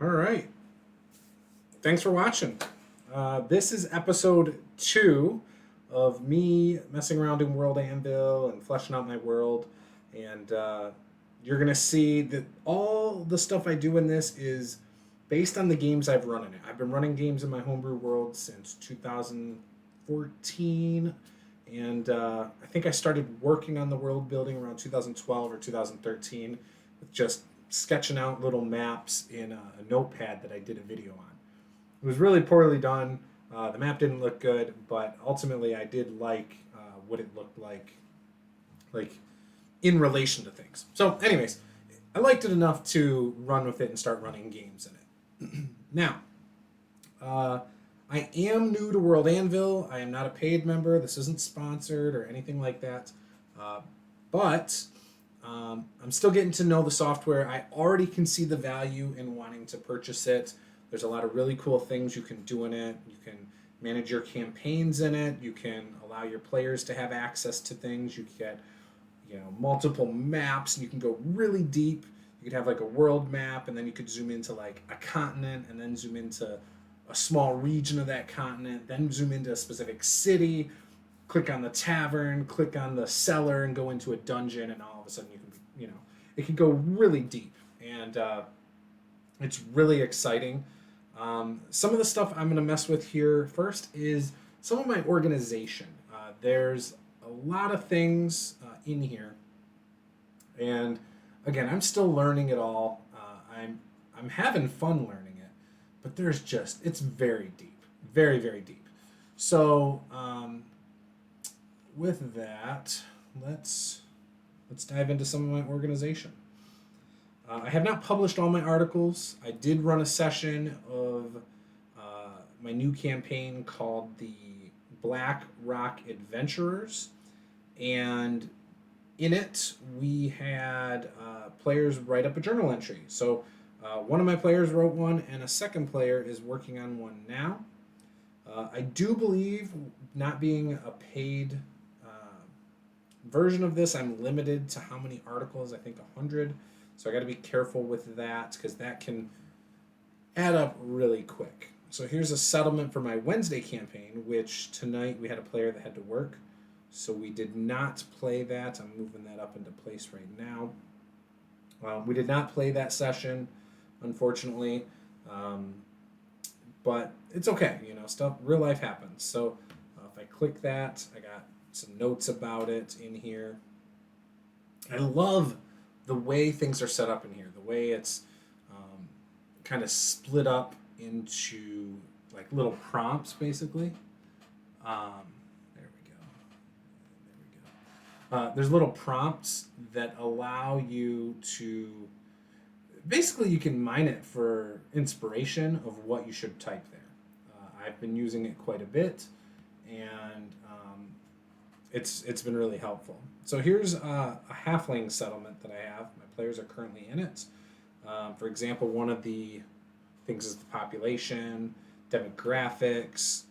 All right. Thanks for watching. This is episode 2 of me messing around in World Anvil and fleshing out my world. And you're going to see that all the stuff I do in this is based on the games I've run in it. I've been running games in my homebrew world since 2014. And I think I started working on the world building around 2012 or 2013 with just sketching out little maps in a notepad that I did a video on. It was really poorly done. The map didn't look good, but ultimately I did like what it looked like in relation to things. So, anyways, I liked it enough to run with it and start running games in it. Now, I am new to World Anvil. I am not a paid member. This isn't sponsored or anything like that. But I'm still getting to know the software. I already can see the value in wanting to purchase it. There's a lot of really cool things you can do in it. You can manage your campaigns in it. You can allow your players to have access to things. You get, multiple maps, and you can go really deep. You could have like a world map, and then you could zoom into like a continent, and then zoom into a small region of that continent, then zoom into a specific city, click on the tavern, click on the cellar, and go into a dungeon, and all of a sudden you can be, it can go really deep, and it's really exciting. Some of the stuff I'm going to mess with here first is some of my organization. There's a lot of things in here, and again, I'm still learning it all. I'm having fun learning it, but it's very deep, very, very deep. So with that, let's dive into some of my organization. I have not published all my articles. I did run a session of my new campaign called the Black Rock Adventurers, and in it we had players write up a journal entry. So one of my players wrote one, and a second player is working on one now. I do believe, not being a paid version of this, I'm limited to how many articles. I think 100. So I got to be careful with that because that can add up really quick. So here's a settlement for my Wednesday campaign, which tonight we had a player that had to work. So we did not play that. I'm moving that up into place right now. We did not play that session, unfortunately. But it's okay. Real life happens. So if I click that, I got some notes about it in here. I love the way things are set up in here, the way it's kind of split up into like little prompts, basically. There we go. There's little prompts that allow you to, basically you can mine it for inspiration of what you should type there. I've been using it quite a bit, and it's been really helpful. So here's a halfling settlement that I have. My players are currently in it. For example, one of the things is the population, demographics,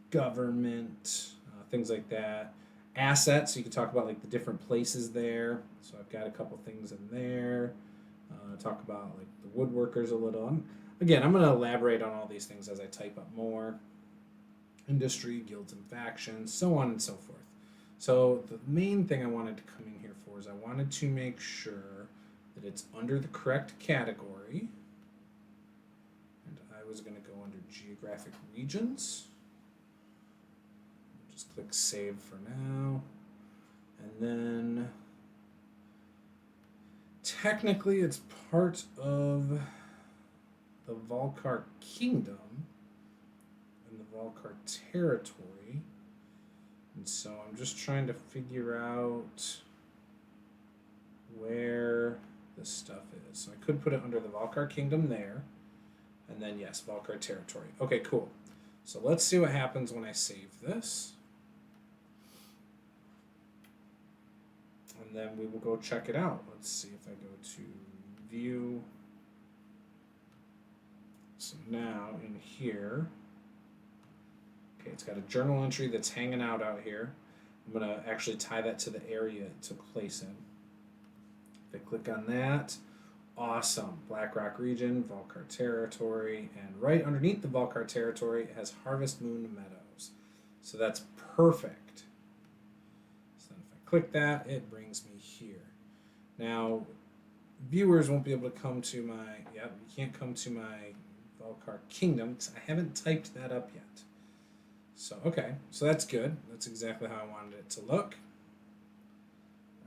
government, things like that. Assets, so you can talk about like the different places there. So I've got a couple things in there. Talk about like the woodworkers a little. I'm going to elaborate on all these things as I type up more. Industry, guilds and factions, so on and so forth. So the main thing I wanted to come in here for is I wanted to make sure that it's under the correct category. And I was going to go under geographic regions. Just click save for now. And then technically it's part of the Valkar Kingdom and the Valkar territory. And so I'm just trying to figure out where this stuff is. So I could put it under the Valkar Kingdom there. And then, yes, Valkar territory. Okay, cool. So let's see what happens when I save this. And then we will go check it out. Let's see if I go to view. So now in here, okay, it's got a journal entry that's hanging out here. I'm going to actually tie that to the area it took place in. If I click on that, Awesome. Blackrock region, Volcar territory, and right underneath the Volcar territory it has Harvest Moon Meadows. So that's perfect. So then if I click that, it brings me here. Now, viewers won't be able to come to my, yep, you can't come to my Volcar Kingdom because I haven't typed that up yet. So, okay, so that's good. That's exactly how I wanted it to look.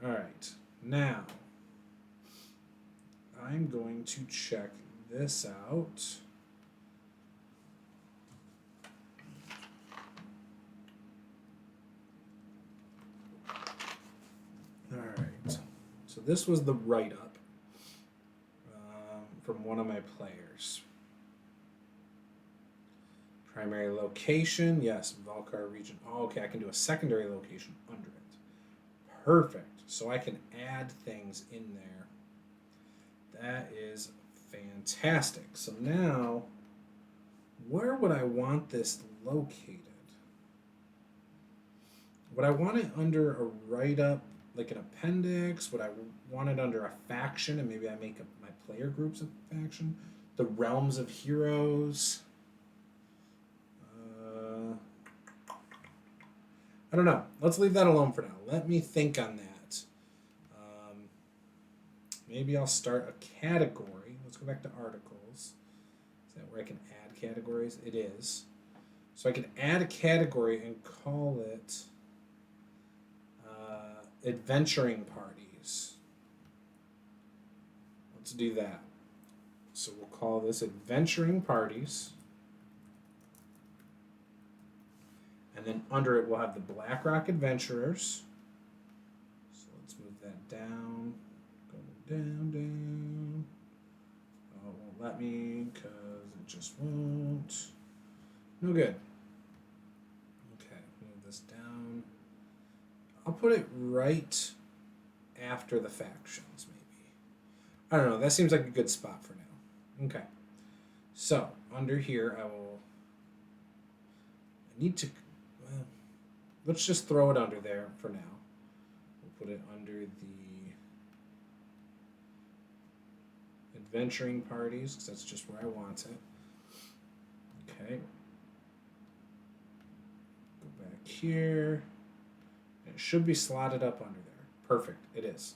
All right, now I'm going to check this out. All right, so this was the write-up from one of my players. Primary location, yes, Volcar region. Oh, okay, I can do a secondary location under it. Perfect. So I can add things in there. That is fantastic. So now, where would I want this located? Would I want it under a write-up, like an appendix? Would I want it under a faction, and maybe I make my player groups a faction? The Realms of Heroes. I don't know. Let's leave that alone for now. Let me think on that. Maybe I'll start a category. Let's go back to articles. Is that where I can add categories? It is. So I can add a category and call it adventuring parties. Let's do that. So we'll call this adventuring parties. And then under it, we'll have the Blackrock Adventurers. So let's move that down. Go down. Oh, it won't let me because it just won't. No good. Okay, move this down. I'll put it right after the factions, maybe. I don't know. That seems like a good spot for now. Okay. So, under here, I need to... Well, let's just throw it under there for now. We'll put it under the adventuring parties, because that's just where I want it. Okay. Go back here. It should be slotted up under there. Perfect. It is.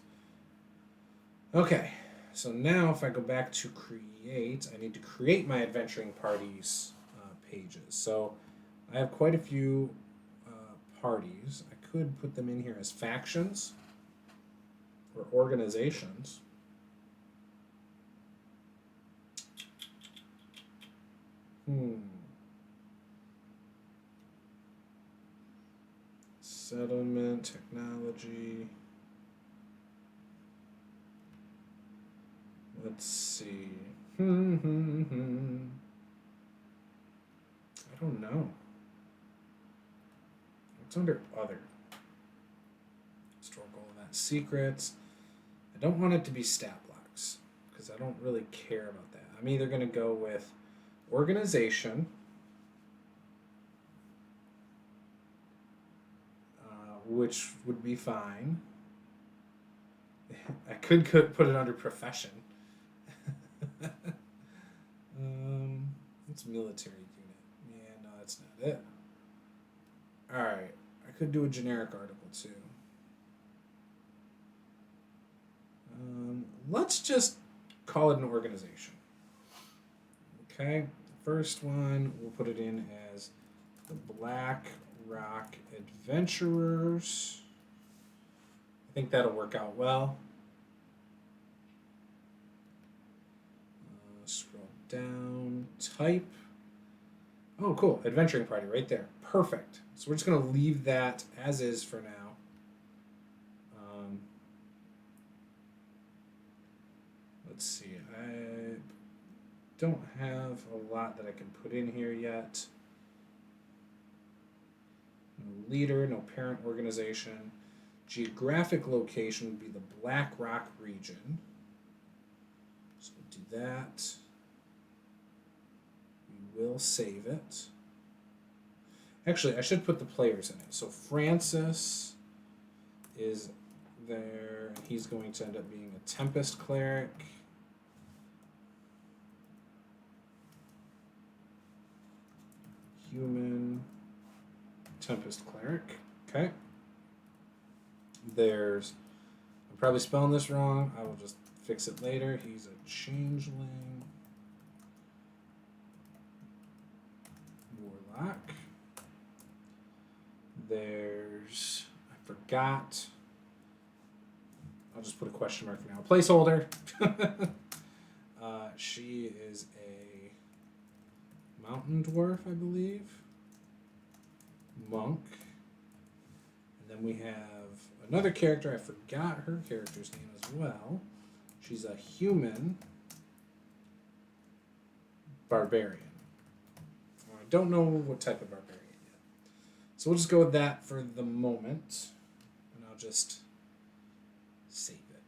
Okay. So now if I go back to create, I need to create my adventuring parties pages. So I have quite a few parties. I could put them in here as factions or organizations. Settlement, technology. Let's see. I don't know. It's under other. Historical event secrets. I don't want it to be stat blocks because I don't really care about that. I'm either going to go with organization, which would be fine. I could put it under profession. It's military unit. Yeah, no, that's not it. Alright, I could do a generic article too. Let's just call it an organization. Okay, the first one, we'll put it in as the Black Rock Adventurers. I think that'll work out well. Scroll down, type. Oh, cool, adventuring party right there. Perfect. So we're just going to leave that as is for now. Let's see, I don't have a lot that I can put in here yet. No leader, no parent organization. Geographic location would be the Black Rock region. So we'll do that. We will save it. Actually, I should put the players in it. So Francis is there. He's going to end up being a Tempest Cleric. human Tempest Cleric. Okay. There's, I'm probably spelling this wrong. I will just fix it later. He's a changeling warlock. There's, I forgot. I'll just put a question mark for now. Placeholder. She is a mountain dwarf, I believe. Monk. And then we have another character. I forgot her character's name as well. She's a human barbarian. I don't know what type of barbarian yet. So we'll just go with that for the moment. And I'll just save it.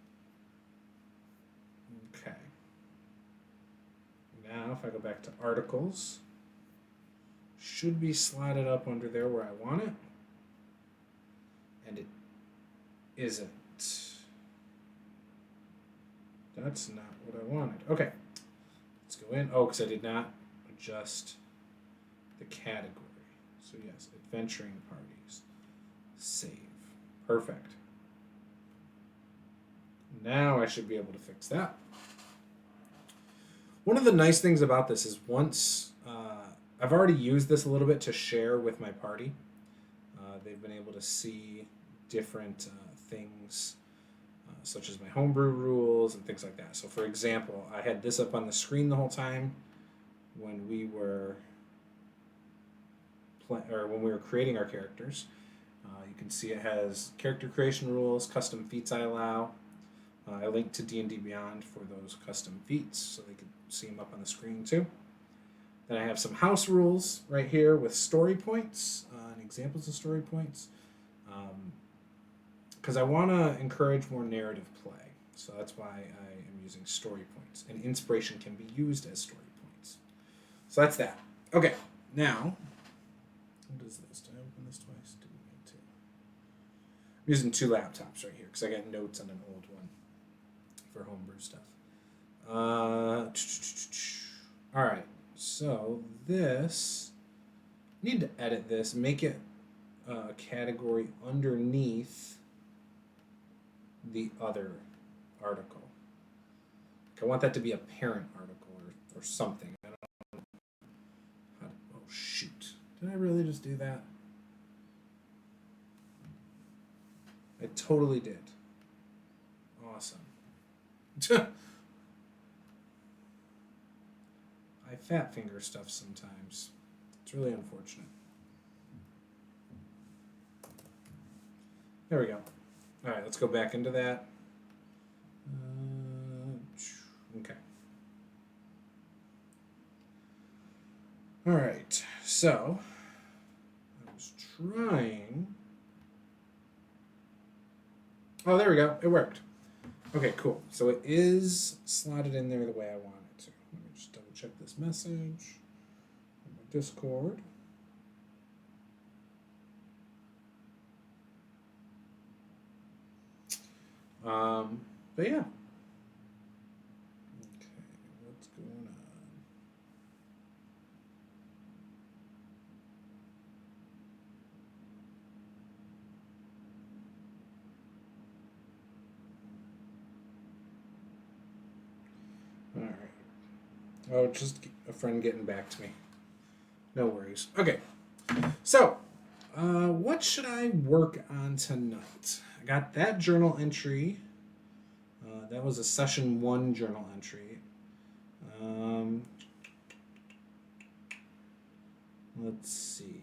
Okay. Now if I go back to articles, should be slotted up under there where I want it. And it isn't. That's not what I wanted. Okay. Let's go in. Oh, because I did not adjust the category. So yes, adventuring parties. Save. Perfect. Now I should be able to fix that. One of the nice things about this is once I've already used this a little bit to share with my party. They've been able to see different things such as my homebrew rules and things like that. So for example, I had this up on the screen the whole time when we were creating our characters. You can see it has character creation rules, custom feats I allow. I linked to D&D Beyond for those custom feats so they could see them up on the screen too. Then I have some house rules right here with story points and examples of story points. Because I want to encourage more narrative play. So that's why I am using story points. And inspiration can be used as story points. So that's that. Okay, now, what is this? Did I open this twice? Didn't need to. I'm using two laptops right here because I got notes on an old one for homebrew stuff. All right, so this, I need to edit this, make it a category underneath the other article. I want that to be a parent article or something. I don't know how to, oh shoot. Did I really just do that? I totally did. Awesome. I fat finger stuff sometimes. It's really unfortunate. There we go. All right, let's go back into that. Okay. All right, so I was trying. Oh, there we go. It worked. Okay, cool. So it is slotted in there the way I want it to. Let me just double check this message on my Discord. But yeah. Okay, what's going on? All right. Oh, just a friend getting back to me. No worries. Okay. So, what should I work on tonight? I got that journal entry. That was a session 1 journal entry. Let's see.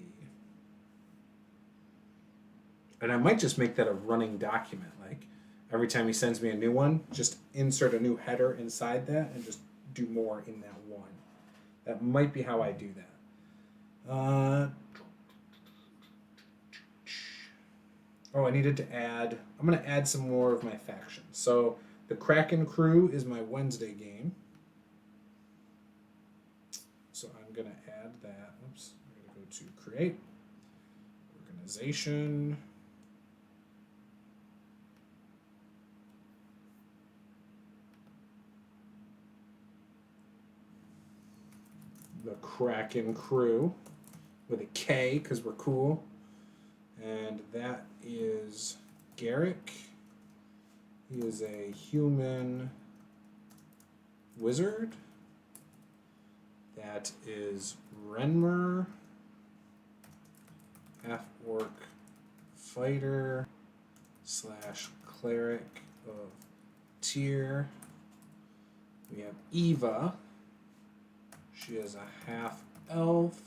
And I might just make that a running document. Like every time he sends me a new one, just insert a new header inside that and just do more in that one. That might be how I do that. I needed to add, I'm going to add some more of my factions. So the Kraken crew is my Wednesday game. So I'm going to add that. Oops. I'm going to go to create, organization. The Kraken crew. with a K because we're cool. And that is Garrick. He is a human wizard. That is Renmer, half-orc fighter / cleric of Tyr. We have Eva. She is a half-elf.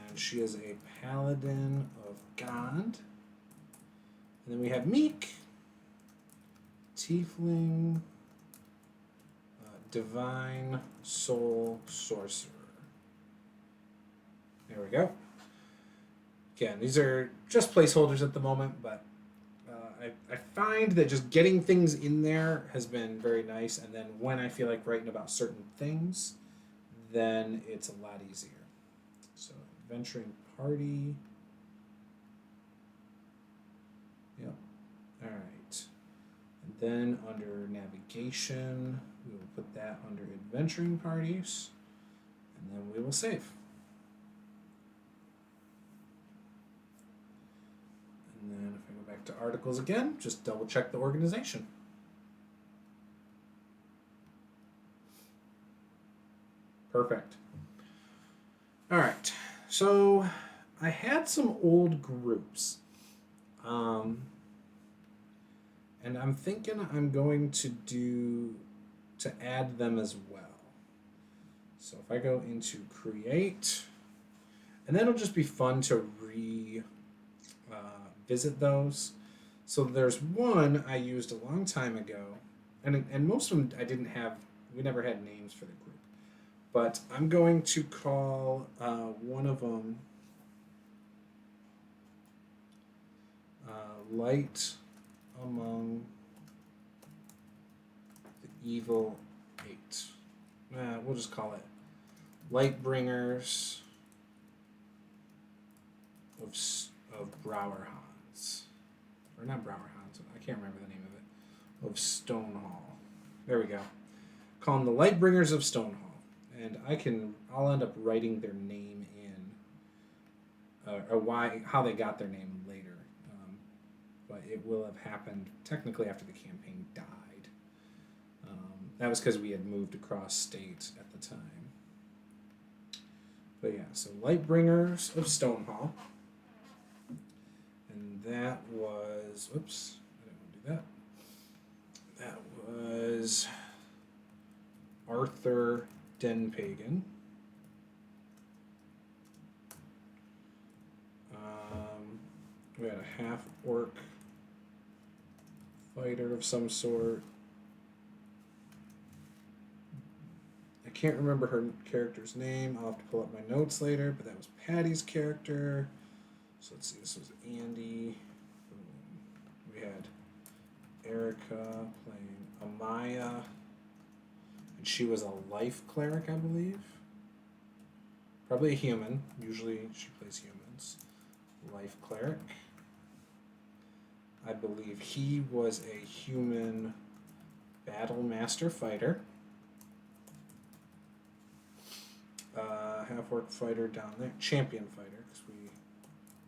And she is a paladin of God. And then we have Meek, tiefling, divine soul sorcerer. There we go. Again, these are just placeholders at the moment, but I find that just getting things in there has been very nice, and then when I feel like writing about certain things, then it's a lot easier. So, adventuring party. Yep. All right. And then under navigation, we will put that under adventuring parties, and then we will save. And then if I go back to articles again, just double check the organization. Perfect. All right. So I had some old groups. And I'm thinking I'm going to add them as well. So if I go into create, and then it'll just be fun to visit those. So there's one I used a long time ago, and most of them I didn't have. We never had names for the group, but I'm going to call one of them Light Among the Evil Eight. We'll just call it Lightbringers of Browerhans. Or not Browerhans, I can't remember the name of it. Of Stonehall. There we go. Call them the Lightbringers of Stonehall. And I'll end up writing their name in, or how they got their name later. But it will have happened technically after the campaign died. That was because we had moved across state at the time. But yeah, so Lightbringers of Stonehall. And that was, oops, I didn't want to do that. That was Arthur Denpagan. We had a half-orc fighter of some sort. I can't remember her character's name. I'll have to pull up my notes later, but that was Patty's character. So let's see, this was Andy. We had Erica playing Amaya. And she was a life cleric, I believe. Probably a human. Usually she plays humans. Life cleric. I believe he was a human battle master fighter. Half-orc fighter down there. Champion fighter, because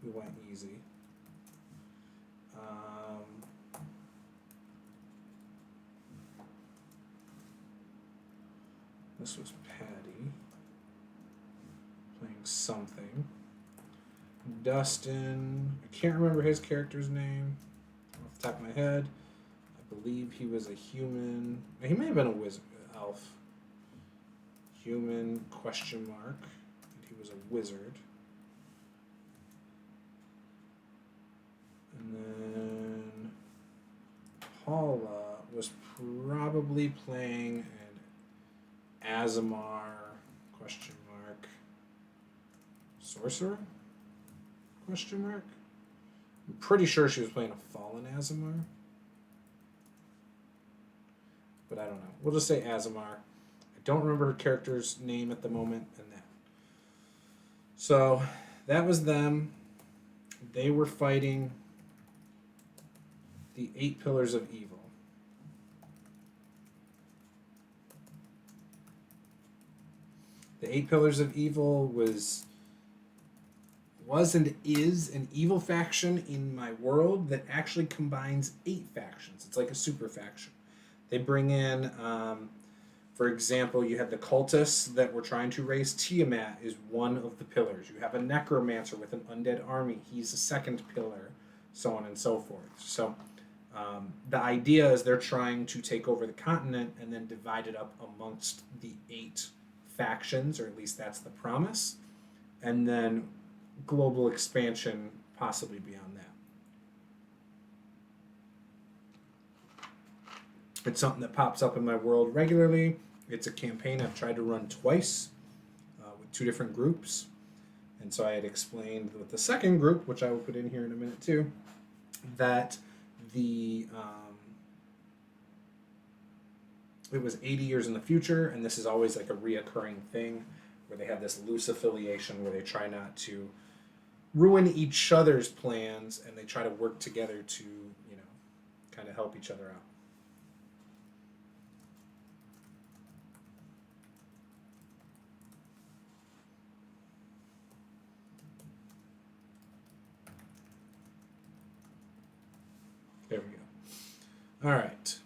we went easy. This was Patty playing something. Dustin, I can't remember his character's name off the top of my head. I believe he was a human. He may have been a wizard, elf. Human ? And he was a wizard. And then Paula was probably playing an Azamar ? Sorcerer ? I'm pretty sure she was playing a fallen Azamar. But I don't know. We'll just say Azamar. I don't remember her character's name at the moment. And that. So that was them. They were fighting the 8 Pillars of Evil. The 8 Pillars of Evil was and is an evil faction in my world that actually combines 8 factions. It's like a super faction. They bring in, for example, you have the cultists that were trying to raise Tiamat is one of the pillars. You have a necromancer with an undead army. He's a second pillar, so on and so forth. So the idea is they're trying to take over the continent and then divide it up amongst the 8 factions, or at least that's the promise. And then global expansion possibly beyond that. It's something that pops up in my world regularly. It's a campaign I've tried to run twice with 2 different groups. And so I had explained with the second group, which I will put in here in a minute too, that it was 80 years in the future, and this is always like a reoccurring thing where they have this loose affiliation where they try not to ruin each other's plans, and they try to work together to, kind of help each other out. There we go. All right.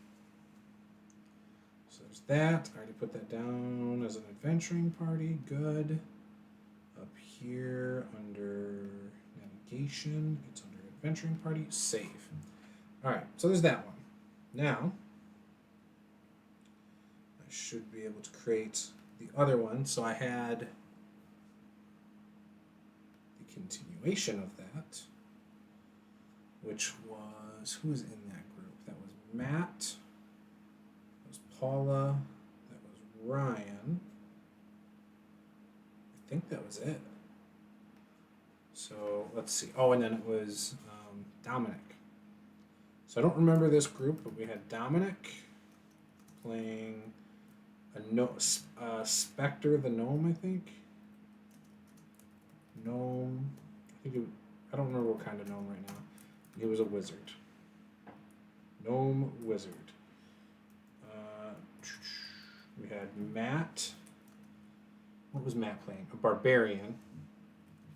So there's that. I already put that down as an adventuring party. Good. Up here under navigation, it's under adventuring party. Save. All right. So there's that one. Now, I should be able to create the other one. So I had the continuation of that, which was, who was in that group? That was Matt, that was Paula, that was Ryan. I think that was it. So let's see. Oh, and then it was Dominic. So I don't remember this group, but we had Dominic playing a Spectre the Gnome, I think. Gnome. I don't remember what kind of gnome right now. He was a wizard. Gnome wizard. We had Matt. What was Matt playing? A barbarian.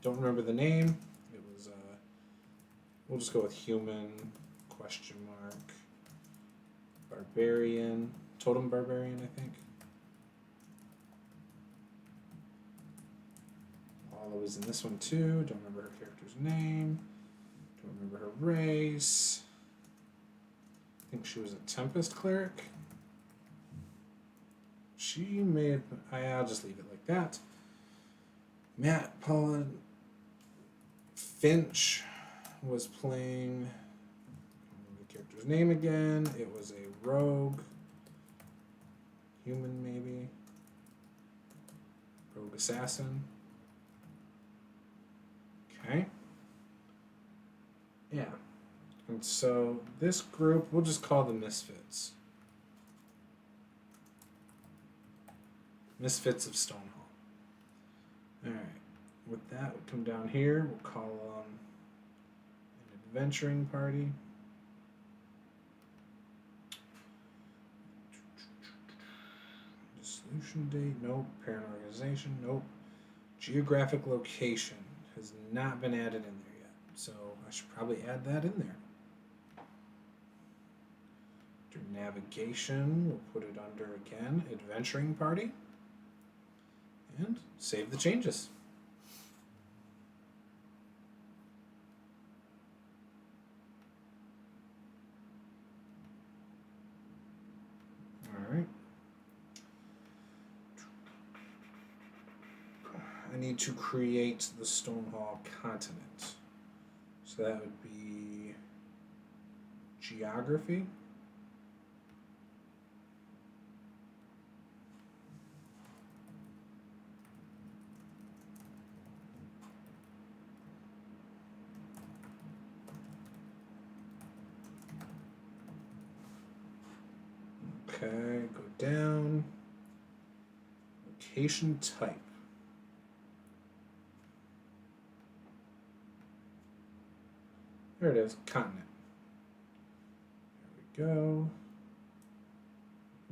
Don't remember the name. It was, we'll just go with human, question mark, barbarian, totem barbarian, I think. Paula was in this one too. Don't remember her character's name. Don't remember her race. I think she was a Tempest cleric. She may have been, I'll just leave it like that. Matt, Paula, Finch was playing, I don't remember the character's name again. It was a rogue. Human, maybe. Rogue assassin. Okay. Yeah. And so this group, we'll just call the Misfits. Misfits of Stonehall. Alright. With that, we'll come down here. We'll call an adventuring party. Dissolution date, nope. Parent organization, nope. Geographic location has not been added in there yet. So I should probably add that in there. Under navigation, we'll put it under, again, adventuring party. And save the changes. All right. I need to create the Stonehall continent. So that would be geography. Okay, go down. Location type. There it is, continent. There we go.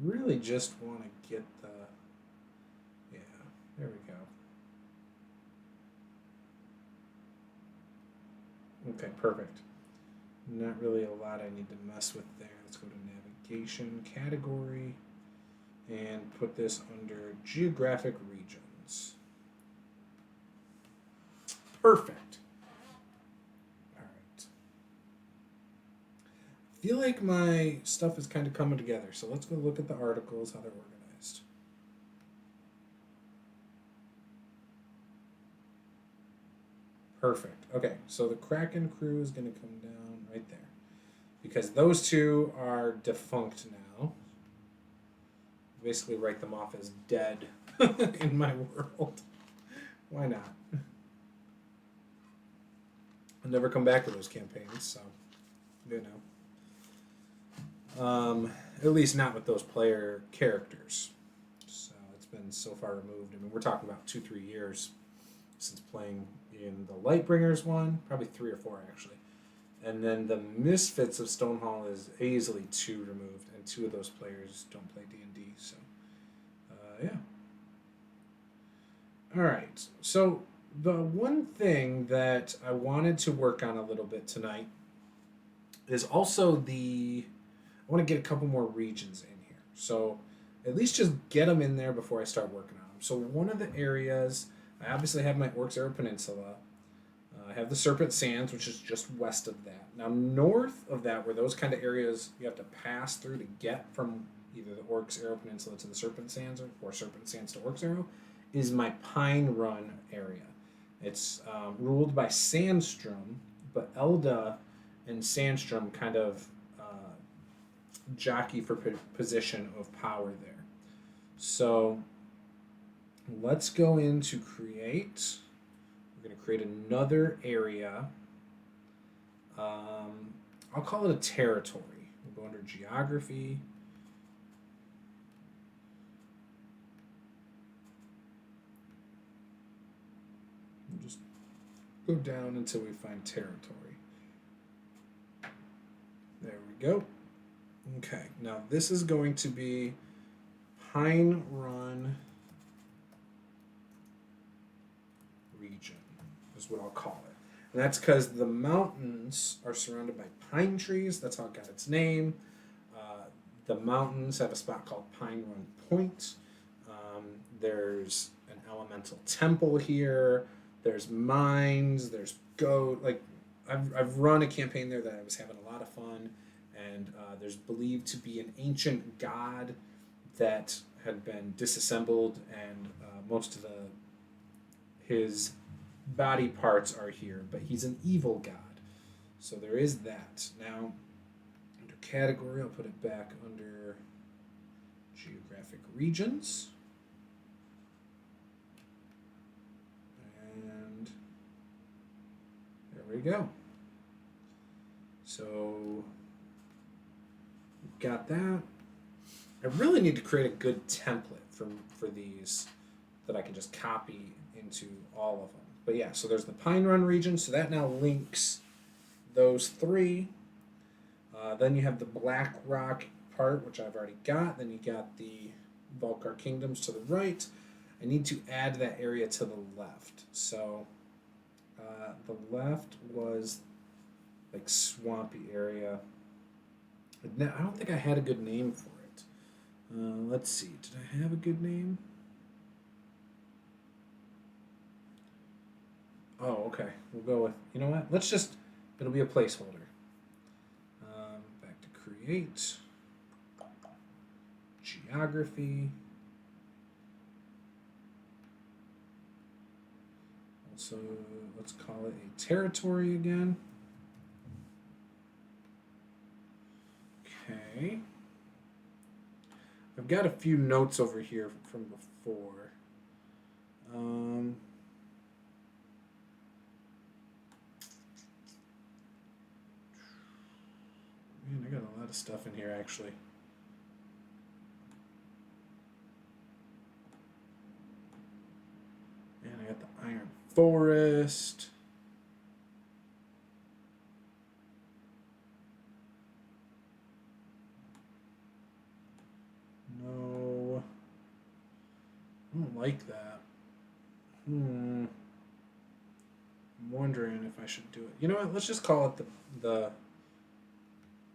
Really just want to get the, yeah, there we Okay, perfect. Not really a lot I need to mess with there. Let's go to navigation category and put this under geographic regions. Perfect. All right. I feel like my stuff is kind of coming together. So let's go look at the articles, how they're organized. Perfect. Okay, so the Kraken crew is going to come down right there. Because those two are defunct now. Basically write them off as dead in my world. Why not? I'll never come back to those campaigns, so you know. At least not with those player characters. So it's been so far removed. I mean, we're talking about 2-3 years since playing in the Lightbringers one, probably 3 or 4 actually. And then the Misfits of Stonehall is easily 2 removed, and 2 of those players don't play D&D. So, yeah. All right. So the one thing that I wanted to work on a little bit tonight is also I want to get a couple more regions in here. So at least just get them in there before I start working on them. So one of the areas, I obviously have my Orcs Arrow Peninsula. I have the Serpent Sands, which is just west of that. Now, north of that, where those kind of areas you have to pass through to get from either the Orcs Arrow Peninsula to the Serpent Sands or Serpent Sands to Orcs Arrow, is my Pine Run area. It's ruled by Sandstrom, but Elda and Sandstrom kind of jockey for position of power there. So let's go into create. We're going to create another area. I'll call it a territory. We'll go under geography. We'll just go down until we find territory. There we go. Okay, now this is going to be Pine Run region, is what I'll call it. And that's because the mountains are surrounded by pine trees. That's how it got its name. The mountains have a spot called Pine Run Point. There's an elemental temple here. There's mines. There's goat. Like I've run a campaign there that I was having a lot of fun. And there's believed to be an ancient god that had been disassembled, and most of his body parts are here, but he's an evil god. So there is that. Now, under category, I'll put it back under geographic regions. And there we go. So we've got that. I really need to create a good template for these that I can just copy into all of them. But yeah, so there's the Pine Run region, so that now links those 3. Then you have the Black Rock part, which I've already got. Then you got the Volcar Kingdoms to the right. I need to add that area to the left. So the left was like swampy area. I don't think I had a good name for it. Let's see. Did I have a good name? Oh, okay. We'll go with, you know what? It'll be a placeholder. Back to create. Geography. Also, let's call it a territory again. Okay. I've got a few notes over here from before. Man, I got a lot of stuff in here actually. And I got the Iron Forest. No. I don't like that. I'm wondering if I should do it. You know what? Let's just call it the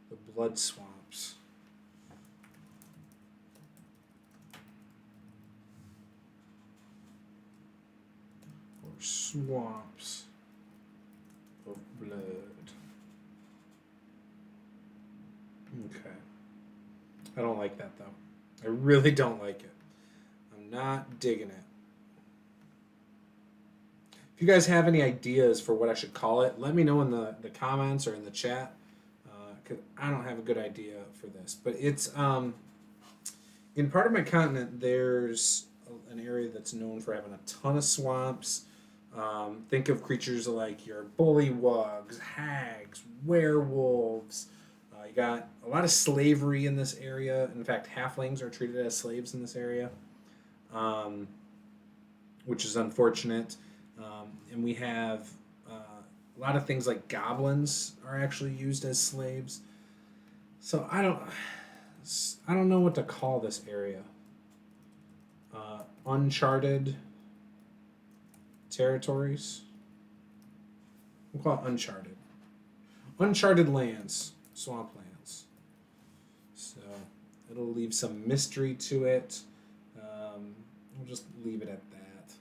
the blood swamps. Or swamps of blood. Okay. I don't like that though. I really don't like it. I'm not digging it. If you guys have any ideas for what I should call it, let me know in the comments or in the chat. Because I don't have a good idea for this. But it's in part of my continent, there's an area that's known for having a ton of swamps. Think of creatures like your bullywugs, hags, werewolves. You got a lot of slavery in this area. In fact, halflings are treated as slaves in this area, um, which is unfortunate. And we have a lot of things like goblins are actually used as slaves. So I don't know what to call this area. Uncharted territories. We'll call it uncharted. Uncharted lands, swamplands. So it'll leave some mystery to it. We'll just leave it at that.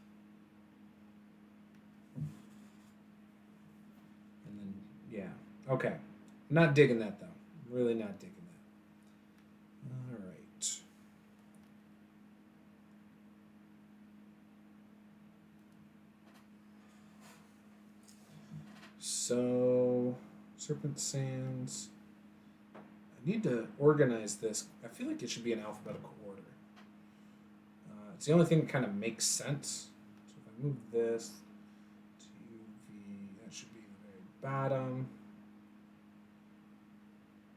And then, yeah. Okay. Not digging that, though. Really not digging that. All right. So, Serpent Sands. I need to organize this. I feel like it should be in alphabetical order. It's the only thing that kind of makes sense. So if I move this to UV, that should be the very bottom.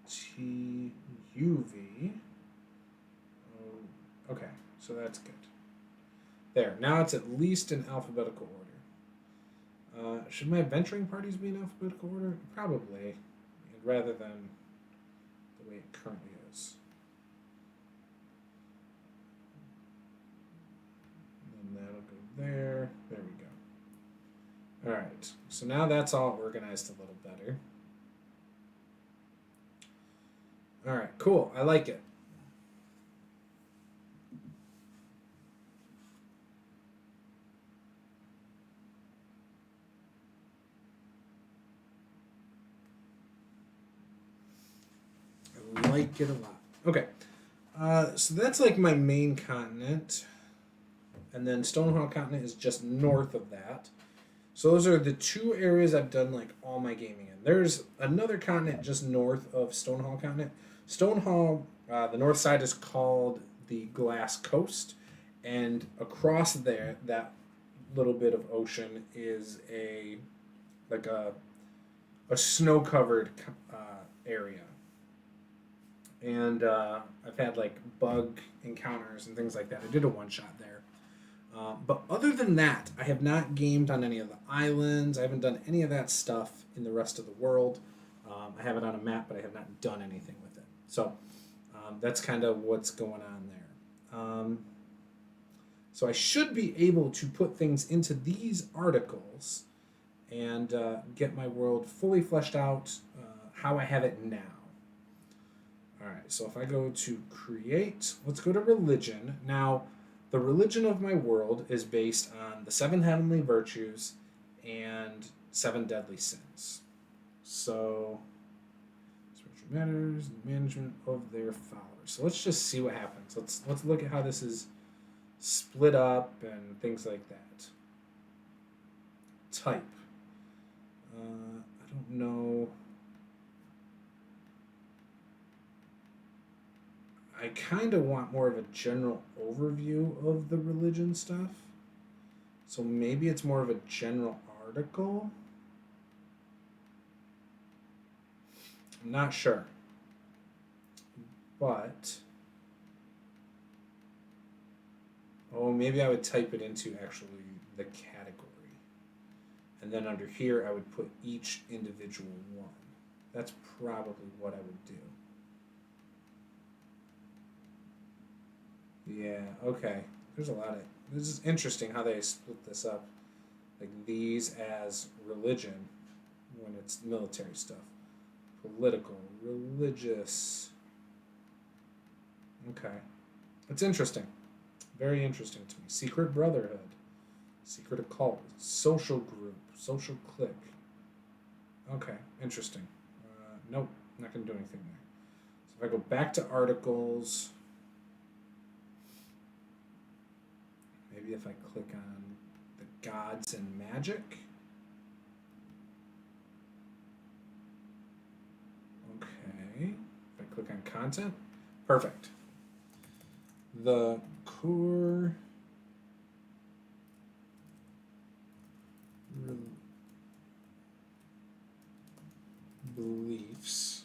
T UV. Oh, okay, so that's good. There. Now it's at least in alphabetical order. Should my adventuring parties be in alphabetical order? Probably, rather than the way it currently is. And then that'll go there. There we go. All right. So now that's all organized a little better. All right. Cool. I like it. I like it a lot. Okay. So that's like my main continent. And then Stonehall continent is just north of that. So those are the two areas I've done like all my gaming in. There's another continent just north of Stonehall continent. Stonehall, the north side is called the Glass Coast, and across there, that little bit of ocean is like a snow covered area, and I've had like bug encounters and things like that. I did a one shot there. But other than that, I have not gamed on any of the islands. I haven't done any of that stuff in the rest of the world. I have it on a map, but I have not done anything with it. So that's kind of what's going on there. So I should be able to put things into these articles and get my world fully fleshed out how I have it now. All right, so if I go to create, let's go to religion. Now, the religion of my world is based on the 7 heavenly virtues and 7 deadly sins. So, spiritual matters, management of their followers. So let's just see what happens. Let's look at how this is split up and things like that. Type. I don't know. I kind of want more of a general overview of the religion stuff. So maybe it's more of a general article. I'm not sure. But, oh, maybe I would type it into actually the category. And then under here, I would put each individual one. That's probably what I would do. Yeah, okay. There's a lot of... This is interesting how they split this up. like these as religion when it's military stuff. Political, religious. Okay. It's interesting. Very interesting to me. Secret brotherhood, secret occult, social group, social clique. Okay, interesting. Nope, not going to do anything there. So if I go back to articles, maybe if I click on the gods and magic. Okay, if I click on content, perfect. The core beliefs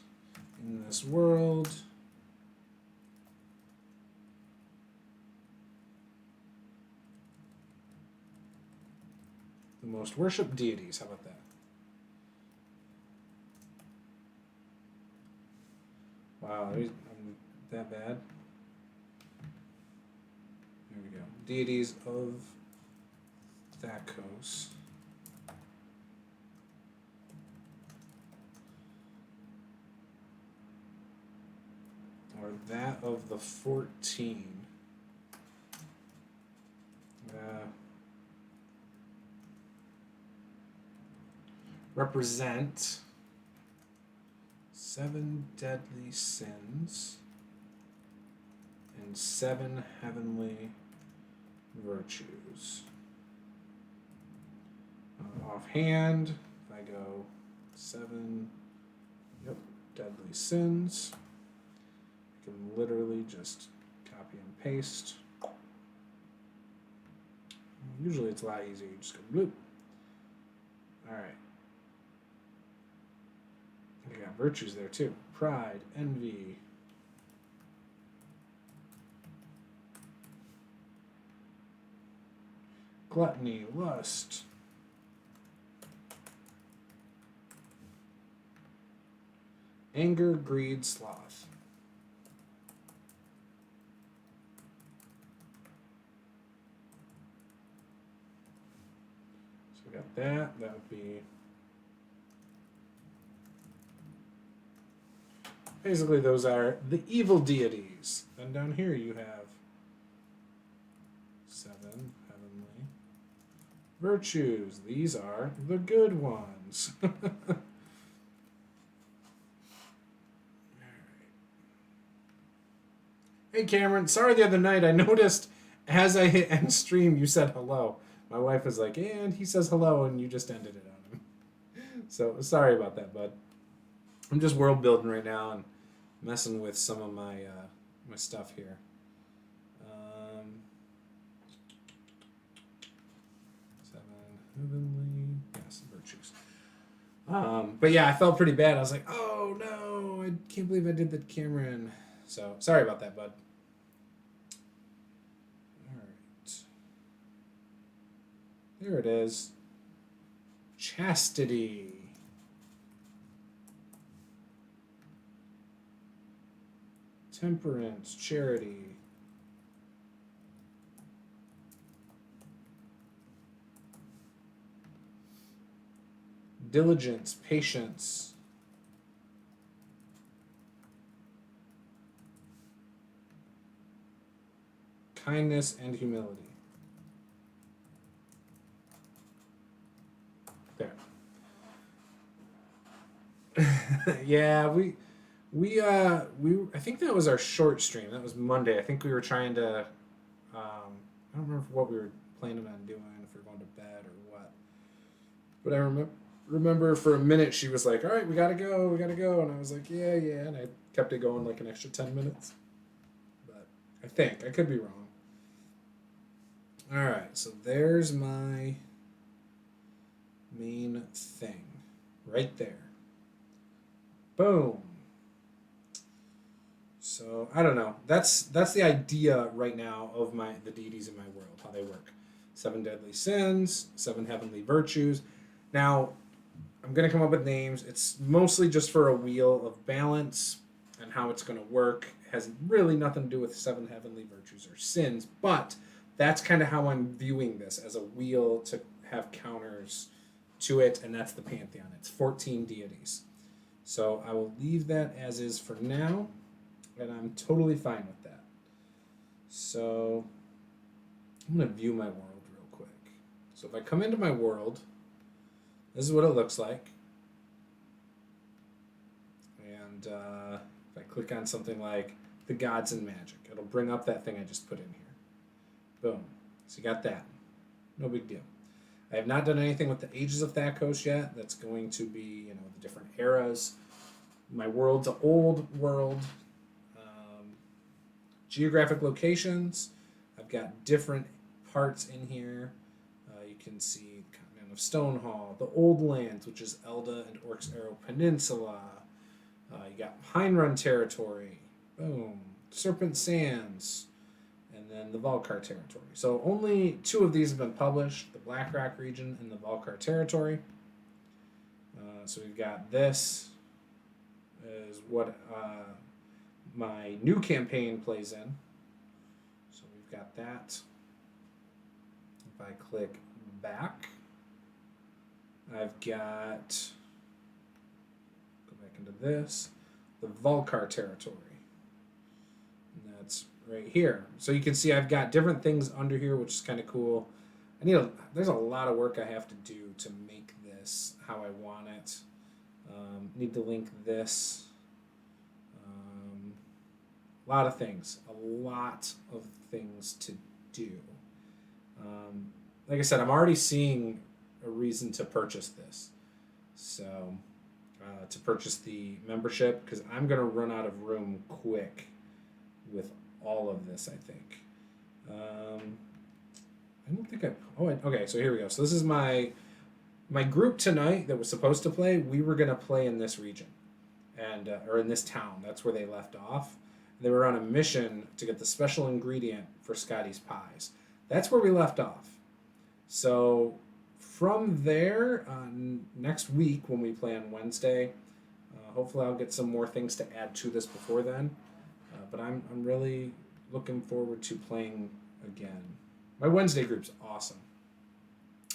in this world. The most worshipped deities. How about that? Wow, I'm that bad. There we go. Deities of Tha Cos. Or that of the 14. Represent 7 deadly sins and 7 heavenly virtues. Offhand, if I go 7, deadly sins, I can literally just copy and paste. Usually it's a lot easier. You just go bloop. All right. I got virtues there too. Pride, envy. Gluttony, lust. Anger, greed, sloth. So we got that. That would be basically those are the evil deities. Then down here you have 7 heavenly virtues. These are the good ones. Hey Cameron, sorry the other night I noticed as I hit end stream you said hello. My wife was like, and he says hello, and you just ended it on him. So sorry about that, bud. I'm just world building right now and messing with some of my my stuff here. 7 heavenly, yes, virtues. But yeah, I felt pretty bad. I was like, oh no, I can't believe I did that, Cameron. So sorry about that, bud. All right, there it is. Chastity. Temperance, charity. Diligence, patience. Kindness and humility. There. Yeah, I think that was our short stream. That was Monday. I think we were trying to I don't remember what we were planning on doing, if we were going to bed or what. But I remember for a minute she was like, all right, we gotta go, and I was like, yeah, and I kept it going like an extra 10 minutes. But I think I could be wrong. All right, so there's my main thing right there. Boom. So I don't know. That's the idea right now of the deities in my world, how they work. 7 deadly sins, 7 heavenly virtues. Now, I'm gonna come up with names. It's mostly just for a wheel of balance and how it's gonna work. It has really nothing to do with 7 heavenly virtues or sins, but that's kind of how I'm viewing this, as a wheel to have counters to it, and that's the Pantheon. It's 14 deities. So I will leave that as is for now, and I'm totally fine with that. So I'm going to view my world real quick. So if I come into my world, this is what it looks like. And if I click on something like the gods and magic, it'll bring up that thing I just put in here. Boom. So you got that. No big deal. I have not done anything with the Ages of Tha Cos yet. That's going to be, the different eras. My world's an old world. Geographic locations. I've got different parts in here. You can see the continent of Stonehall, the Old Lands, which is Elda and Orcs Arrow Peninsula. You got Pine Run territory. Boom. Serpent Sands. And then the Valkar territory. So only 2 of these have been published, the Black Rock region and the Valkar territory. So we've got this is what my new campaign plays in. So we've got that. If I click back, I've got, go back into this, the Valkar territory. And that's right here. So you can see I've got different things under here, which is kind of cool. There's a lot of work I have to do to make this how I want it. Need to link this. A lot of things to do. Like I said, I'm already seeing a reason to purchase this. So to purchase the membership, because I'm going to run out of room quick with all of this, I think. I don't think okay, so here we go. So this is my group tonight that was supposed to play. We were going to play in this region, and or in this town. That's where they left off. They were on a mission to get the special ingredient for Scotty's pies. That's where we left off. So from there, next week when we play on Wednesday, hopefully I'll get some more things to add to this before then. But I'm really looking forward to playing again. My Wednesday group's awesome.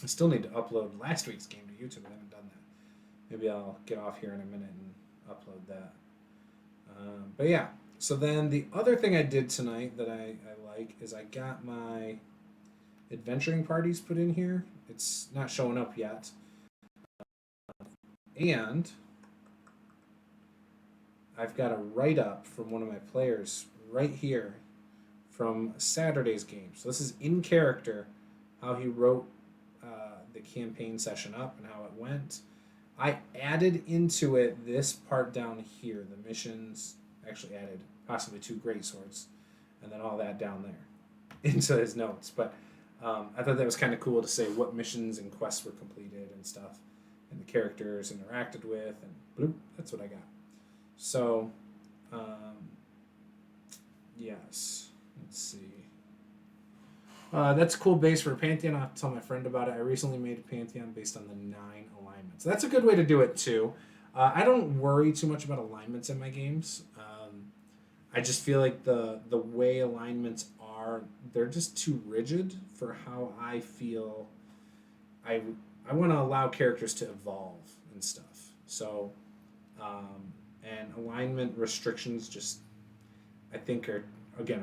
I still need to upload last week's game to YouTube. I haven't done that. Maybe I'll get off here in a minute and upload that. But yeah. So then the other thing I did tonight that I like is I got my adventuring parties put in here. It's not showing up yet. And I've got a write-up from one of my players right here from Saturday's game. So this is in character, how he wrote the campaign session up and how it went. I added into it this part down here, the missions. Actually added possibly 2 great swords and then all that down there into his notes. But I thought that was kind of cool to say what missions and quests were completed and stuff, and the characters interacted with, and bloop, that's what I got. So, yes, let's see. That's a cool base for a Pantheon. I'll have to tell my friend about it. I recently made a Pantheon based on the 9 alignments. That's a good way to do it too. I don't worry too much about alignments in my games. I just feel like the way alignments are, they're just too rigid for how I feel. I want to allow characters to evolve and stuff. So, and alignment restrictions just, I think are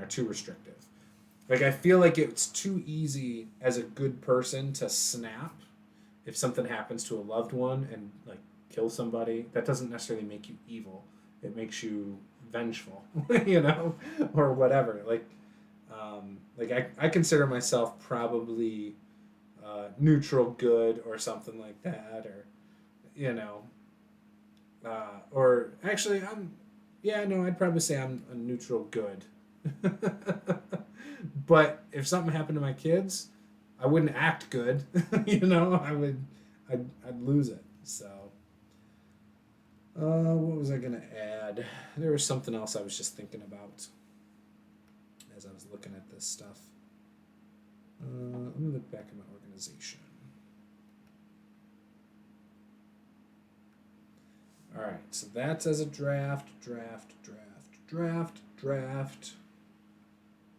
too restrictive. Like, I feel like it's too easy as a good person to snap if something happens to a loved one and like kill somebody. That doesn't necessarily make you evil. It makes you vengeful, or whatever. Like I consider myself probably neutral good or something like that, or actually I'd probably say I'm a neutral good. But if something happened to my kids, I wouldn't act good. I'd lose it. So what was I gonna add? There was something else I was just thinking about as I was looking at this stuff. Let me look back at my organization. All right, so that's as a draft.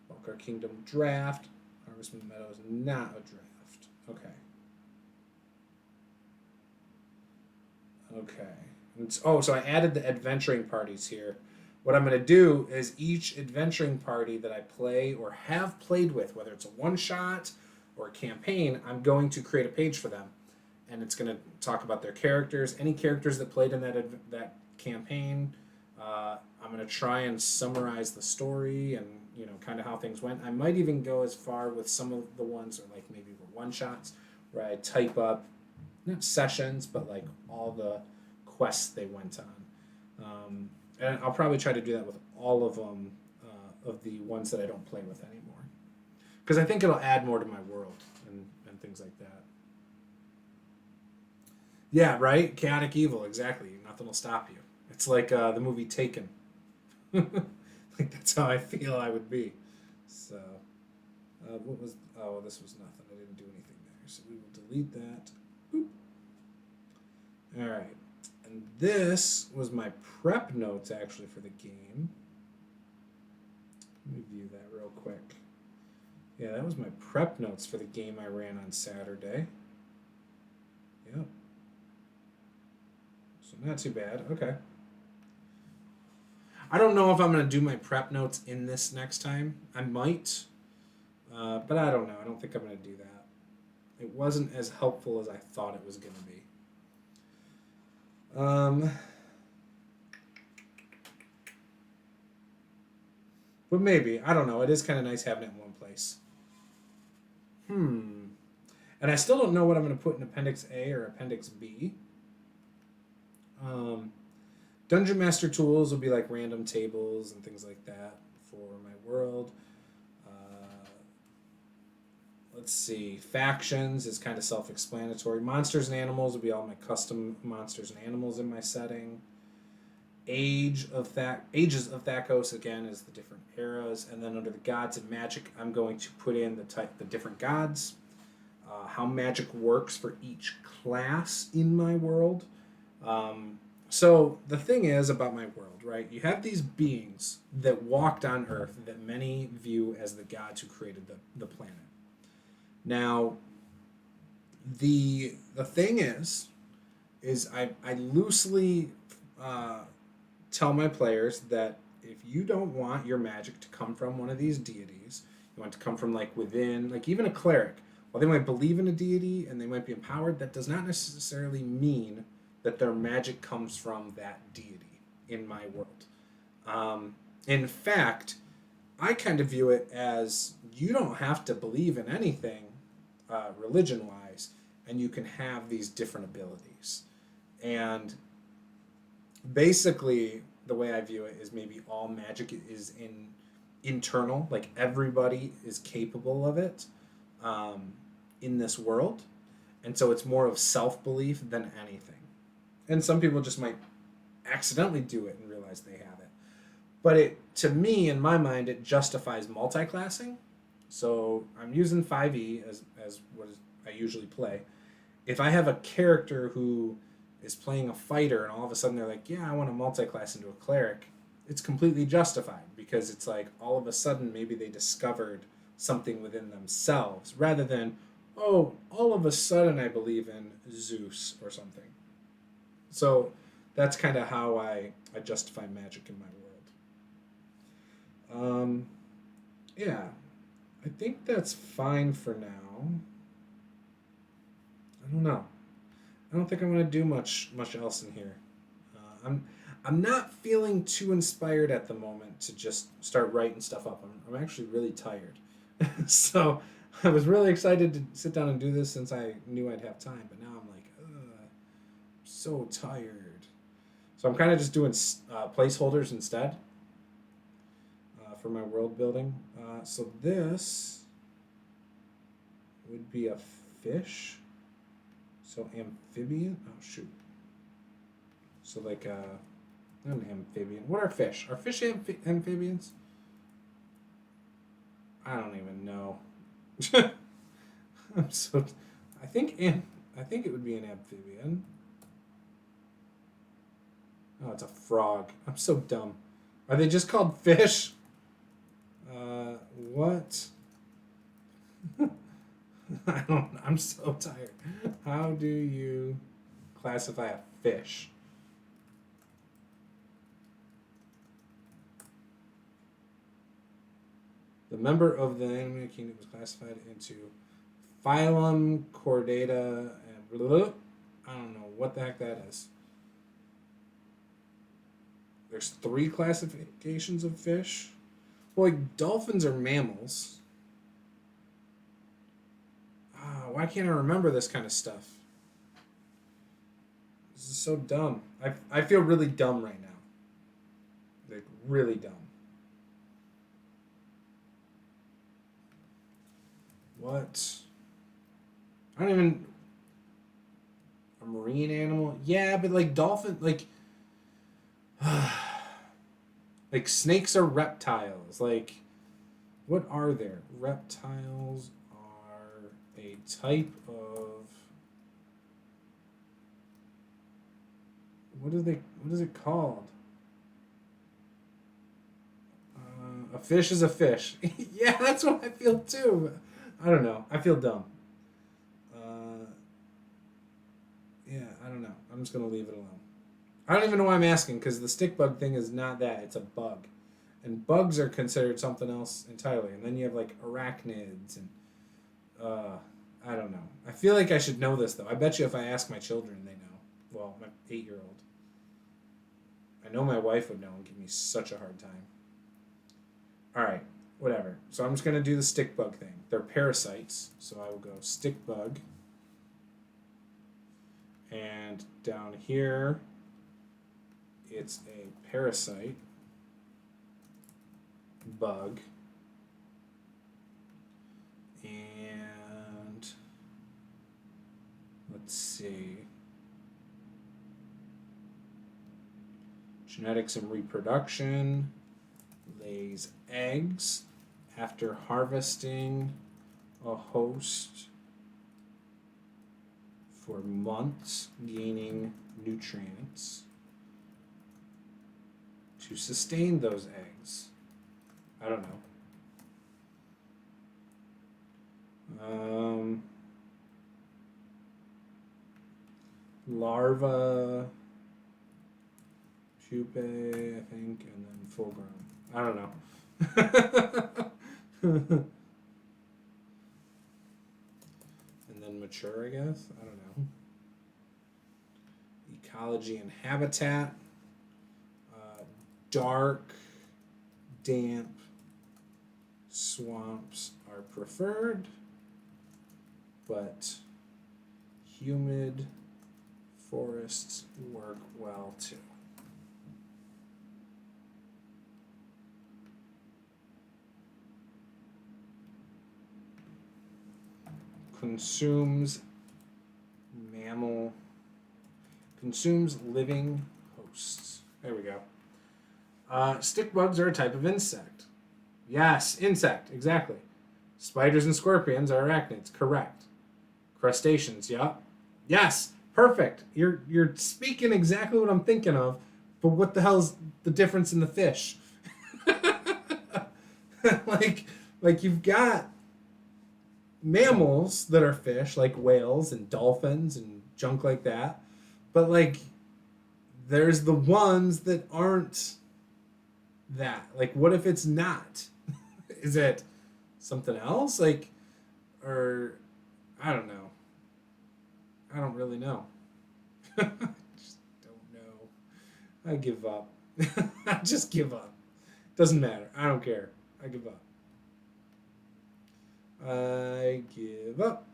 Valkar Kingdom draft. Harvestman Meadows, not a draft. Okay. Okay. So I added the adventuring parties here. What I'm going to do is each adventuring party that I play or have played with, whether it's a one shot or a campaign, I'm going to create a page for them, and it's going to talk about their characters, any characters that played in that campaign. I'm going to try and summarize the story and kind of how things went. I might even go as far with some of the ones or like maybe one shots where I type up not sessions but like all the quests they went on. And I'll probably try to do that with all of them, of the ones that I don't play with anymore, because I think it'll add more to my world and things like that. Yeah, right. Chaotic evil, exactly. Nothing will stop you. It's like the movie Taken. Like that's how I feel I would be. So, what was? Oh, this was nothing. I didn't do anything there, so we will delete that. Boop. All right, and this was my prep notes actually for the game. Let me view that real quick. Yeah, that was my prep notes for the game I ran on Saturday. Yep. So not too bad. Okay. I don't know if I'm going to do my prep notes in this next time. I might, but I don't know. I don't think I'm going to do that. It wasn't as helpful as I thought it was going to be. But maybe. I don't know. It is kind of nice having it in one place. And I still don't know what I'm going to put in Appendix A or Appendix B. Dungeon Master tools will be like random tables and things like that for my world. Let's see. Factions is kind of self-explanatory. Monsters and animals will be all my custom monsters and animals in my setting. Ages of Tha Cos again is the different eras, and then under the gods and magic, I'm going to put in the different gods, how magic works for each class in my world. So the thing is about my world, right? You have these beings that walked on Earth that many view as the gods who created the planet. Now, the thing is I loosely tell my players that if you don't want your magic to come from one of these deities, you want it to come from like within, like even a cleric. While they might believe in a deity and they might be empowered, that does not necessarily mean that their magic comes from that deity in my world. In fact, I kind of view it as you don't have to believe in anything religion-wise, and you can have these different abilities. And basically, the way I view it is maybe all magic is internal, like everybody is capable of it in this world. And so it's more of self-belief than anything. And some people just might accidentally do it and realize they have it. But to me, in my mind, it justifies multi-classing. So I'm using 5e as what I usually play. If I have a character who is playing a fighter and all of a sudden they're like, yeah, I want to multi-class into a cleric, it's completely justified because it's like all of a sudden maybe they discovered something within themselves rather than, oh, all of a sudden I believe in Zeus or something. So that's kind of how I justify magic in my world. Yeah, I think that's fine for now. I don't know. I don't think I'm going to do much else in here. I'm not feeling too inspired at the moment to just start writing stuff up. I'm actually really tired. So I was really excited to sit down and do this since I knew I'd have time, but now I'm like, I'm so tired. So I'm kind of just doing placeholders instead for my world building. So this would be a fish. So amphibian? Oh, shoot. So like not an amphibian. What are fish? Are fish amphibians? I don't even know. I think it would be an amphibian. Oh, it's a frog. I'm so dumb. Are they just called fish? What? I'm so tired. How do you classify a fish? The member of the animal kingdom was classified into phylum, chordata, and blah, blah, blah. I don't know what the heck that is. There's 3 classifications of fish. Well, like dolphins are mammals. Why can't I remember this kind of stuff? This is so dumb. I feel really dumb right now. Like, really dumb. What? I don't even... A marine animal? Yeah, but like dolphin... Like... like snakes are reptiles. Like, what are there? Reptiles are a type of... What is it called? A fish is a fish. Yeah, that's what I feel too. I don't know. I feel dumb. Yeah, I don't know. I'm just going to leave it alone. I don't even know why I'm asking, because the stick bug thing is not that. It's a bug. And bugs are considered something else entirely. And then you have, like, arachnids and... I don't know. I feel like I should know this, though. I bet you if I ask my children, they know. Well, my 8-year-old. I know my wife would know and give me such a hard time. Alright, whatever. So I'm just going to do the stick bug thing. They're parasites, so I will go stick bug. And down here, it's a parasite bug. And let's see. Genetics and reproduction. Lays eggs after harvesting a host for months, gaining nutrients to sustain those eggs. I don't know. Larva, pupae, I think, and then full grown. I don't know. And then mature, I guess. I don't know. Ecology and habitat. Dark, damp swamps are preferred, but humid forests work well too. Consumes living hosts. There we go. Stick bugs are a type of insect. Yes, insect, exactly. Spiders and scorpions are arachnids, correct. Crustaceans, yeah. Yes, perfect. You're speaking exactly what I'm thinking of, but what the hell's the difference in the fish? like you've got mammals that are fish, like whales and dolphins and junk like that. But, like, there's the ones that aren't that. Like, what if it's not? Is it something else? Like, or, I don't know. I don't really know. I just don't know. I give up. I just give up. Doesn't matter. I don't care. I give up. I give up.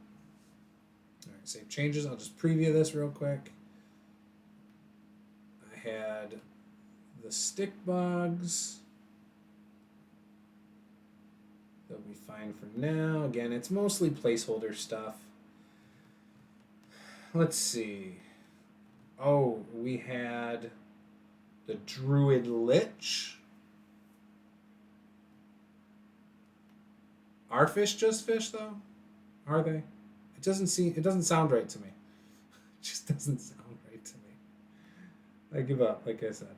All right, save changes. I'll just preview this real quick. I had the stick bugs. They'll be fine for now. Again, it's mostly placeholder stuff. Let's see. Oh, we had the Druid Lich. Are fish just fish, though? Are they? It doesn't sound right to me. It just doesn't sound right to me. I give up, like I said.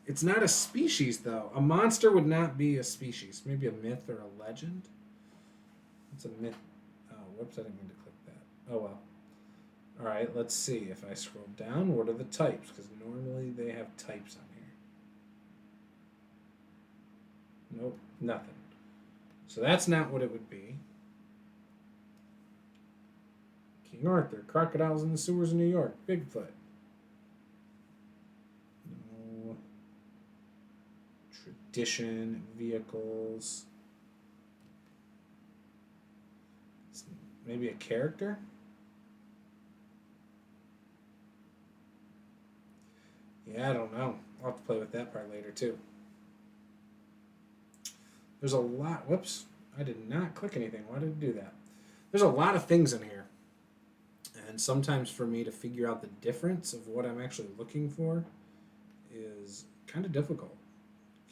It's not a species, though. A monster would not be a species. Maybe a myth or a legend. It's a myth. whoops, I didn't mean to click that. Oh well. All right, let's see. If I scroll down, what are the types? Because normally they have types on here. Nope, nothing. So that's not what it would be. King Arthur, crocodiles in the sewers of New York, Bigfoot. No. Tradition, vehicles. Maybe a character? Yeah, I don't know. I'll have to play with that part later too. There's a lot. Whoops. I did not click anything. Why did it do that? There's a lot of things in here. And sometimes for me to figure out the difference of what I'm actually looking for is kind of difficult.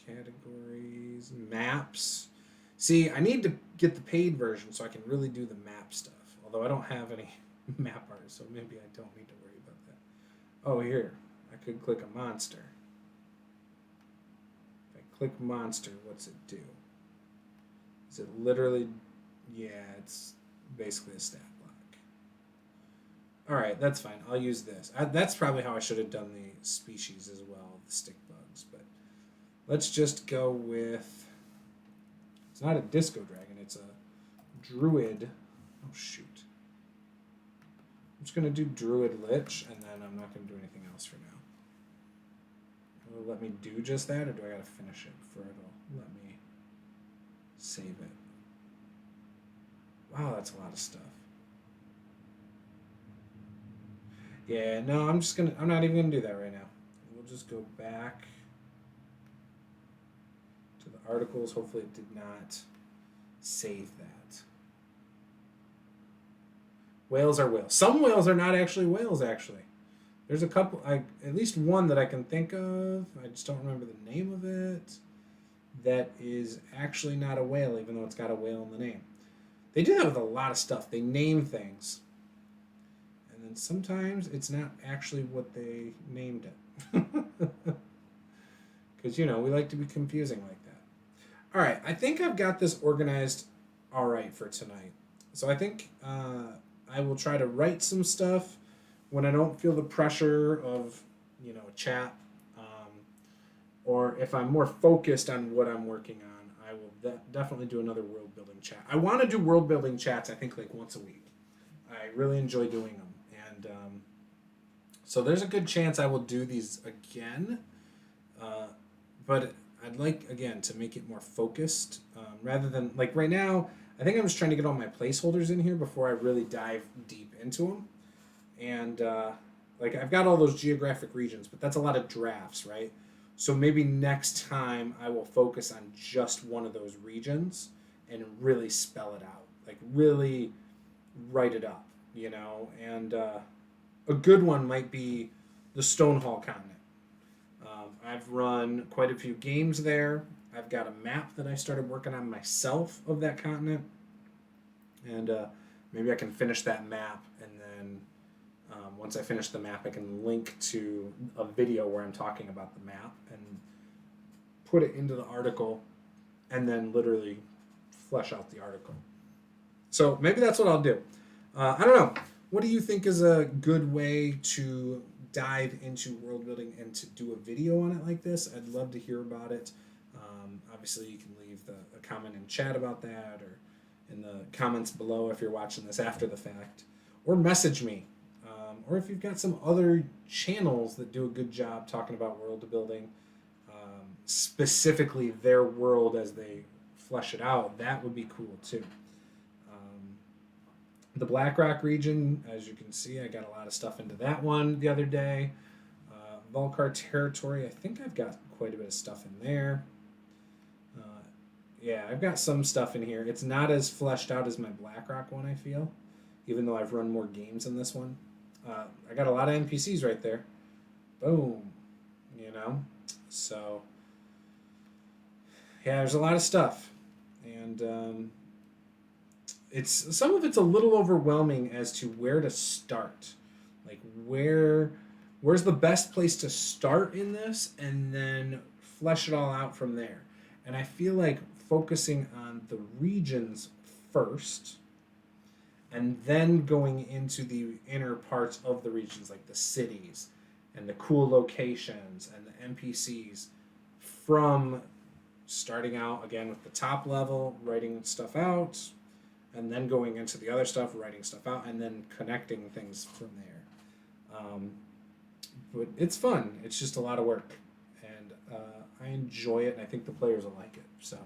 Categories, maps. See, I need to get the paid version so I can really do the map stuff. Although I don't have any map art, so maybe I don't need to worry about that. Oh, here. I could click a monster. If I click monster, what's it do? Is it literally... Yeah, it's basically a stat block. Alright, that's fine. I'll use this. That's probably how I should have done the species as well, the stick bugs. But let's just go with... It's not a disco dragon, it's a druid. Oh, shoot. I'm just going to do druid lich, and then I'm not going to do anything else for now. Will it let me do just that, or do I got to finish it before it'll let me save it? Wow, that's a lot of stuff. Yeah, no, I'm not even going to do that right now. We'll just go back to the articles. Hopefully it did not save that. Whales are whales. Some whales are not actually whales, actually. There's a couple, at least one that I can think of. I just don't remember the name of it. That is actually not a whale, even though it's got a whale in the name. They do that with a lot of stuff. They name things. And then sometimes it's not actually what they named it. Because, we like to be confusing like that. All right, I think I've got this organized all right for tonight. So I think I will try to write some stuff when I don't feel the pressure of, a chat. Or if I'm more focused on what I'm working on, I will definitely do another world building chat. I want to do world building chats, I think, like once a week. I really enjoy doing them. And so there's a good chance I will do these again. But I'd like, again, to make it more focused. Rather than, like right now, I think I'm just trying to get all my placeholders in here before I really dive deep into them. And I've got all those geographic regions, but that's a lot of drafts, right? So maybe next time I will focus on just one of those regions and really spell it out. Like really write it up, And a good one might be the Stonehall continent. I've run quite a few games there. I've got a map that I started working on myself of that continent. And maybe I can finish that map, and then once I finish the map, I can link to a video where I'm talking about the map and put it into the article and then literally flesh out the article. So maybe that's what I'll do. I don't know. What do you think is a good way to dive into world building and to do a video on it like this? I'd love to hear about it. Obviously, you can leave a comment in chat about that, or in the comments below if you're watching this after the fact, or message me. Or if you've got some other channels that do a good job talking about world building, specifically their world as they flesh it out, that would be cool too. The BlackRock region, as you can see, I got a lot of stuff into that one the other day. Volcar territory, I think I've got quite a bit of stuff in there. Yeah, I've got some stuff in here. It's not as fleshed out as my BlackRock one, I feel, even though I've run more games in this one. I got a lot of NPCs right there. Boom. So, yeah, there's a lot of stuff. And some of it's a little overwhelming as to where to start. Like, where's the best place to start in this, and then flesh it all out from there. And I feel like focusing on the regions first, and then going into the inner parts of the regions, like the cities and the cool locations and the NPCs, from starting out again with the top level, writing stuff out, and then going into the other stuff, writing stuff out, and then connecting things from there. But it's fun. It's just a lot of work, and I enjoy it, and I think the players will like it. So,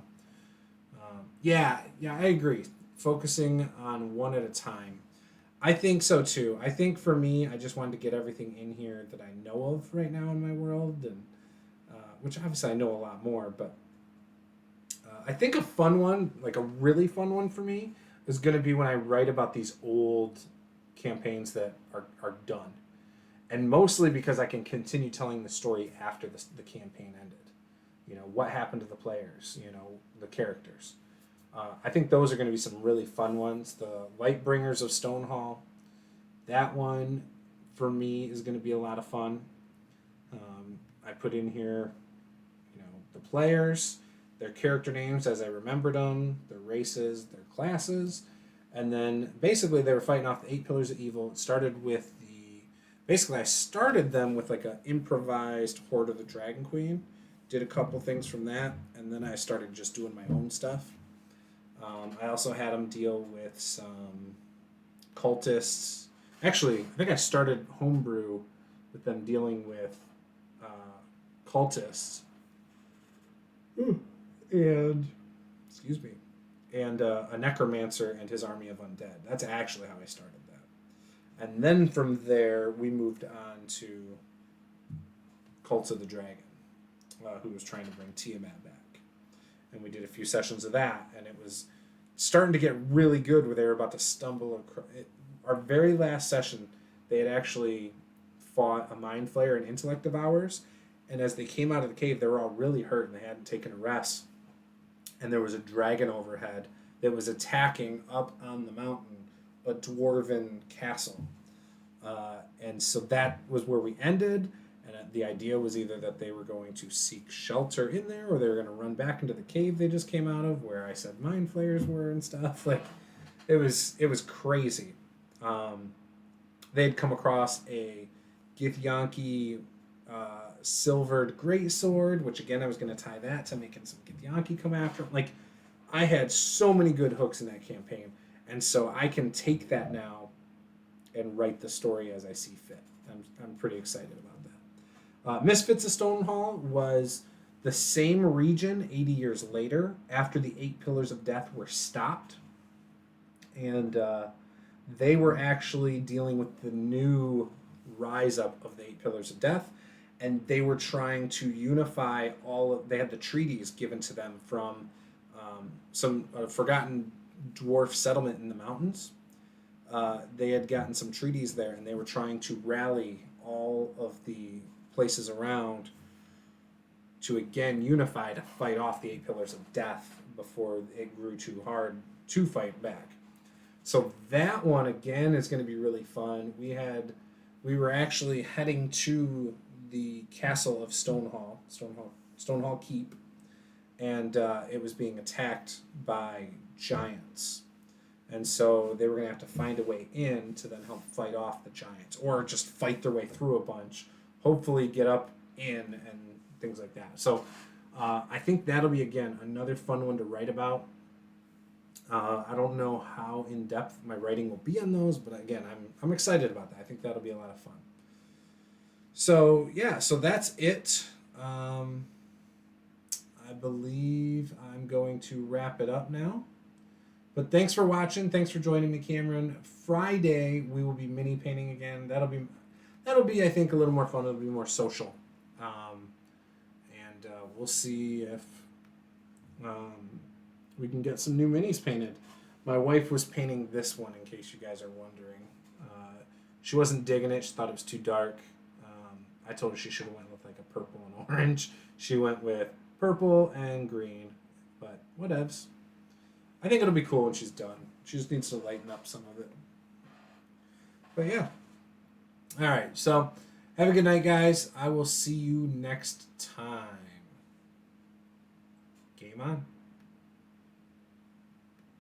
yeah, I agree. Focusing on one at a time. I think so too. I think for me, I just wanted to get everything in here that I know of right now in my world, and which obviously I know a lot more. But I think a fun one, like a really fun one for me, is going to be when I write about these old campaigns that are done, and mostly because I can continue telling the story after the campaign ended. You know, what happened to the players, you know, the characters. I think those are going to be some really fun ones. The Lightbringers of Stonehall, that one for me is going to be a lot of fun. I put in here, you know, the players, their character names as I remembered them, their races, their classes, and then basically they were fighting off the 8 Pillars of Evil. It started with basically I started them with like an improvised Horde of the Dragon Queen, did a couple things from that, and then I started just doing my own stuff. I also had them deal with some cultists. Actually, I think I started homebrew with them dealing with cultists. And excuse me, and a necromancer and his army of undead. That's actually how I started that. And then from there, we moved on to Cults of the Dragon, who was trying to bring Tiamat back. And we did a few sessions of that, and it was starting to get really good where they were about to stumble across. Our very last session, they had actually fought a Mind Flayer and Intellect Devourers, and as they came out of the cave, they were all really hurt, and they hadn't taken a rest. And there was a dragon overhead that was attacking up on the mountain a dwarven castle. And so that was where we ended. And the idea was either that they were going to seek shelter in there, or they were going to run back into the cave they just came out of, where I said Mind Flayers were and stuff. Like, it was crazy. They'd come across a Githyanki silvered greatsword, which again I was going to tie that to making some Githyanki come after them. Like, I had so many good hooks in that campaign, and so I can take that now and write the story as I see fit. I'm pretty excited about that. Misfits of Stonehall was the same region 80 years later, after the 8 Pillars of Death were stopped, and they were actually dealing with the new rise up of the 8 Pillars of Death, and they were trying to unify they had the treaties given to them from some forgotten dwarf settlement in the mountains. They had gotten some treaties there, and they were trying to rally all of the places around to again unify to fight off the 8 Pillars of Death before it grew too hard to fight back. So that one again is going to be really fun. We were actually heading to the castle of Stonehall Keep, and it was being attacked by giants. And so they were going to have to find a way in to then help fight off the giants, or just fight their way through a bunch, hopefully get up in and things like that. So I think that'll be, again, another fun one to write about. I don't know how in-depth my writing will be on those, but again, I'm excited about that. I think that'll be a lot of fun. So, yeah, so that's it. I believe I'm going to wrap it up now. But thanks for watching. Thanks for joining me, Cameron. Friday we will be mini painting again. That'll be I think a little more fun. It'll be more social, and we'll see if we can get some new minis painted. My wife was painting this one, in case you guys are wondering. She wasn't digging it. She thought it was too dark. I told her she should have went with like a purple and orange. She went with purple and green, but whatevs. I think it'll be cool when she's done. She just needs to lighten up some of it. But yeah. All right. So have a good night, guys. I will see you next time. Game on.